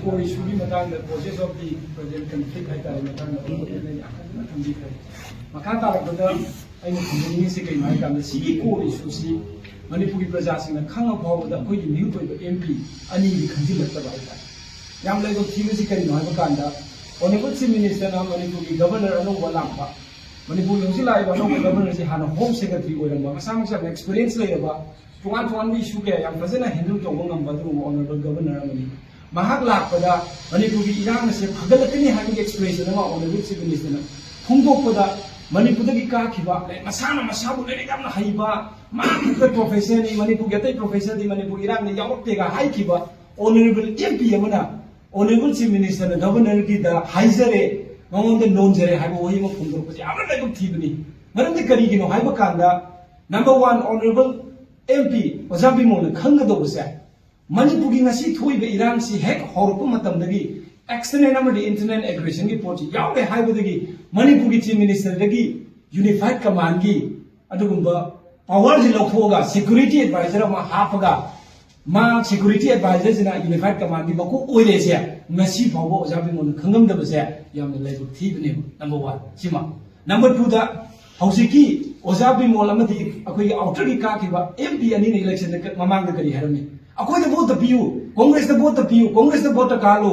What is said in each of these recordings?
core issue की मतंग the process of the present conflict है तारे मतंग द थंबी करे मखा तारक द आई नि से कई माय काम सी core issue सी मणिपुरी प्रजा सिंह खांग फाव द कोई न्यू कोई MP अनि नि खंजी लगता बाय ता याम लेगो थीम से करी नय बकांदा ऑनरेबल चीफ मिनिस्टर ना मणिपुरी गवर्नर अनो वलांपा मणिपुर होसी लाइ बनो गवर्नर से हाना होम सेक्रेटरी ओइरंबा मसा मसा एक्सपीरियंस लेबा तुआन इशू के याम फजना हैंडल तौबो ngambadu ऑनरेबल गवर्नर अमनी महाक लापदा मणिपुर की इरांग से फगलकनी हाइंग एक्सप्रेशन अमा ऑनरेबल चीफ मिनिस्टर फुंगदोपदा मणिपुर की काखिबा मसाना मसाबु लेने गामना हाइबा माक प्रोफेसर नि मणिपुर गते प्रोफेसर दि मणिपुर इरांग ने यावतेगा हाइखिबा ऑनरेबल MP अमना ऑनरेबल चीफ मिनिस्टर गवर्नर की द हाइजरे नोंदे नोंजरे हाइबो वही म फुंगदोपजे आमना लेगम थीबनी मरंदे करिगिनो हाइबा कांदा नंबर 1 ऑनरेबल MP ओजाबी मोन खंगदोबसे मणिपुर की ngasi थोइबे इरांग से हेक हौरप मतमदगी एक्सटर्नल नंबर इंटरनल एग्रेशन की पोची यावे हाइबदगी मणिपुर की चीफ मिनिस्टर दगी यूनिफाइड कमांड की अदुगुंबा पावर जि लौथोगा सिक्योरिटी एडवाइजर मा हाफगा मा सिक्योरिटी एडवाइजर जिना यूनिफाइड कमांड की बको ओइरे से ngasi फावबो ओजाबी मोन खंगमदबसे यामने लेबु थीबने नंबर 1 सिमा नंबर 2 दा हौसिकी ओजाबी मोल अमदी अखोई आउटर की काखिबा MP अनि ने इलेक्शन ममांग करी हरमे अखोई द वोट पियु कांग्रेस द वोट पियु कांग्रेस द वोट कालो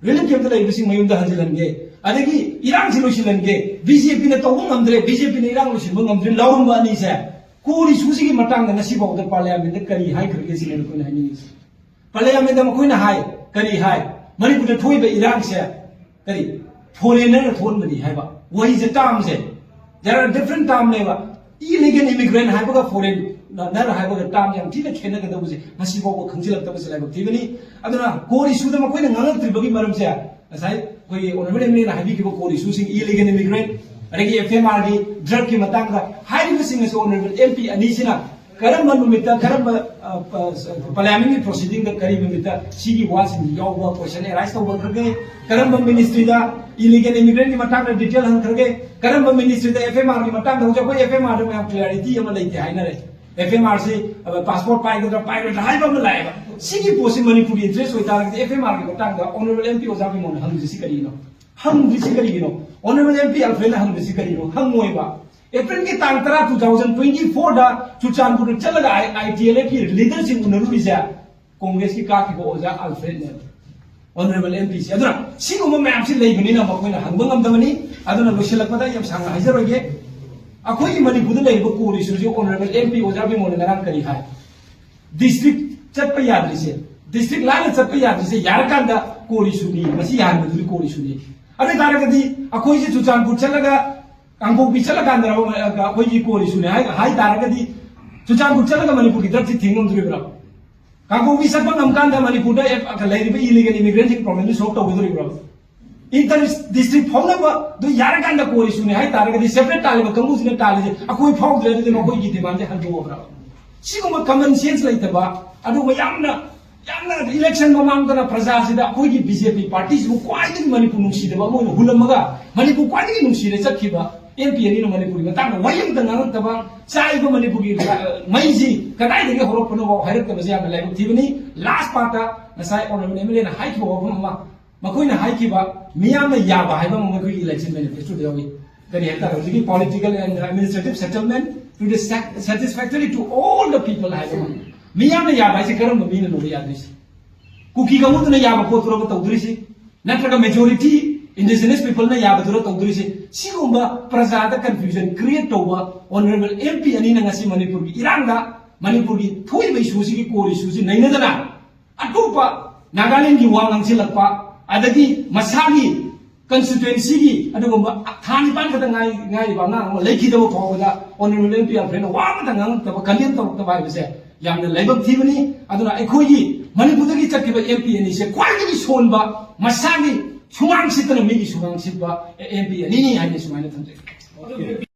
रिलीफ कैंप द लेबिसिंग मयुम द हंजिलनगे अदगी इरांग सिलोशिलनगे बीजेपी ने तौबो ngамद्रे बीजेपी ने इरांग लोशिबो ngамद्रे लावंबा अनि से कोरी सुसी की मतंग द ngasi बाव द पार्लियामेंट द करी हाई खरगे सिने कोइ हाइनि पार्लियामेंट द मखोइना हाई करी हाई मणिपुर द थोइबे इरांग से करी फॉरेनर थोन बनी हाइबा वही जे टार्म से there are different term leba illegal immigrant haibaga foreign nar haibaga term yam thina khena ga dabuse masi bo khangsilak tabase laiba thibani aduna core issue da makoina ngangak tribagi maram se asai koi honorable MLA na haibi ki bo core issue sing illegal immigrant adagi FMR gi drug ki matang ga haibi sing as honorable MP anisina karam manumita karam parliamentary proceeding da kari mita sigi wasin yawa question arise to work ge karam ministry da illegal immigrant ki matang da detail han karge karam ministry da FMR ki matang da hoja koi FMR da ma clarity ama leite haina re FMR se passport pai da hai ba ma laiba sigi posi manipuri interest hoita la FMR ki matang da honorable MP ojabi mon hang jisi kari no hang jisi kari no honorable MP alfred hang jisi kari no hang moi ba April की तांतरा 2024 दा चुचानपुर चलगा ITLA की leadership उनरुबी से कांग्रेस की काकी को ओजा Alfred ने honourable MP से अदुना सिगुम मैम से लेबनी ना मखोइना हंगबंगम दमनी अदुना लोशलकपदा यम सांग हाइजरोगे अखोई मणिपुर लेब कोरी सुजो ऑनरेबल MP ओजा भी मोन नराम करी हाय डिस्ट्रिक्ट चटप याद्री से डिस्ट्रिक्ट लाइन चटप याद्री से यार कांदा कोरी सुनी मसी यान बदुली कोरी सुनी अबे तारगदी अखोई से चुचानपुर चलगा कांगबोबी चलकांदरा अखोई कोरी सुने हाई तारगदी चुचानपुर चलगा मणिपुर की दर्जी थिंगमद्रिब्रा कांगबोबी सपन नमकांदा मणिपुर दा लेरिबे इलीगल इमिग्रेंट की प्रॉब्लम सॉल्व तौगदरिब्रा इंटर डिस्ट्रिक्ट फाउनबा दो यारकांदा कोरी सुने हाई तारगदी सेपरेट तालिबा कंगुसिने तालिजे अखोई फाउद्रे दे मखोई की डिमांड हंदोब्रा सिगुम कॉमन सेंस लेतबा अदु यामना इलेक्शन ममांगदना प्रजा सिदा अखोई की बीजेपी पार्टी सु क्वाइदि मणिपुर नुसीदबा मोन हुलमगा मणिपुर क्वाइदि नुसीरे चखिबा MP ani मणिपुर में तांग वयम तंग तबा चाइबो मणिपुर की मैजी कदाई देगे होरपनो बो हाइरक तबसे याम लाइब थिबनी लास्ट पार्टा नसाई ऑनरेबल MLA ना हाइखिबो वफमा मखोइना हाइखिबा मियाम याबा हाइबा मखोइ इलेक्शन मैनिफेस्टो देवी करी हेता रजिकी political and administrative settlement to the satisfactory to all the people हाइबा मियाम याबा से करम मीन नो यादिस कुकी गमुत ना याबा पोतरो तौद्रिसी नत्रगा majority indigenous people na yabadura tawduri se sigumba prajada confusion create towa honorable MP ani na ngasi manipur ki iranga manipur ki thoi bai susi ki kori susi naina dana atupa nagaland ki wangang silakpa adagi masagi constituency ki adugumba thani ban kata ngai ba na lekhi daw thoda honorable MP alfred wa ta ngang ta kalien taw ta bai se yamna laibam thibani aduna ekhoi gi manipur ki chakkiba MP ani se kwai gi sonba masagi Sumang सितन मिगी Sumang सितबा MP ani ni हाइने सुमाइना थंजे